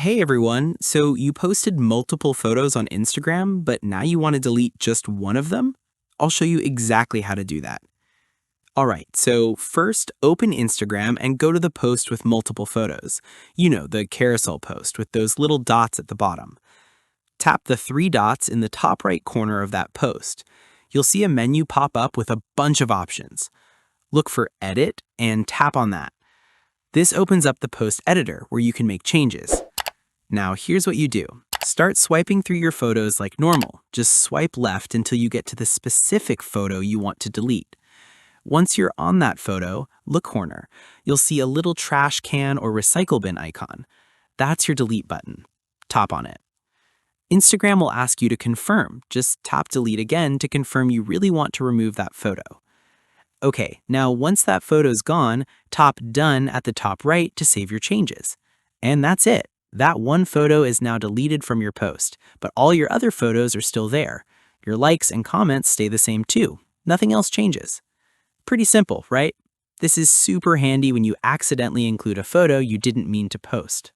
Hey everyone, so you posted multiple photos on Instagram, but now you want to delete just one of them? I'll show you exactly how to do that. Alright, so first open Instagram and go to the post with multiple photos. You know, the carousel post with those little dots at the bottom. Tap the three dots in the top right corner of that post. You'll see a menu pop up with a bunch of options. Look for Edit and tap on that. This opens up the post editor where you can make changes. Now, here's what you do. Start swiping through your photos like normal. Just swipe left until you get to the specific photo you want to delete. Once you're on that photo, look corner. You'll see a little trash can or recycle bin icon. That's your delete button. Tap on it. Instagram will ask you to confirm. Just tap delete again to confirm you really want to remove that photo. Okay, now once that photo's gone, tap done at the top right to save your changes. And that's it. That one photo is now deleted from your post, but all your other photos are still there. Your likes and comments stay the same too. Nothing else changes. Pretty simple, right? This is super handy when you accidentally include a photo you didn't mean to post.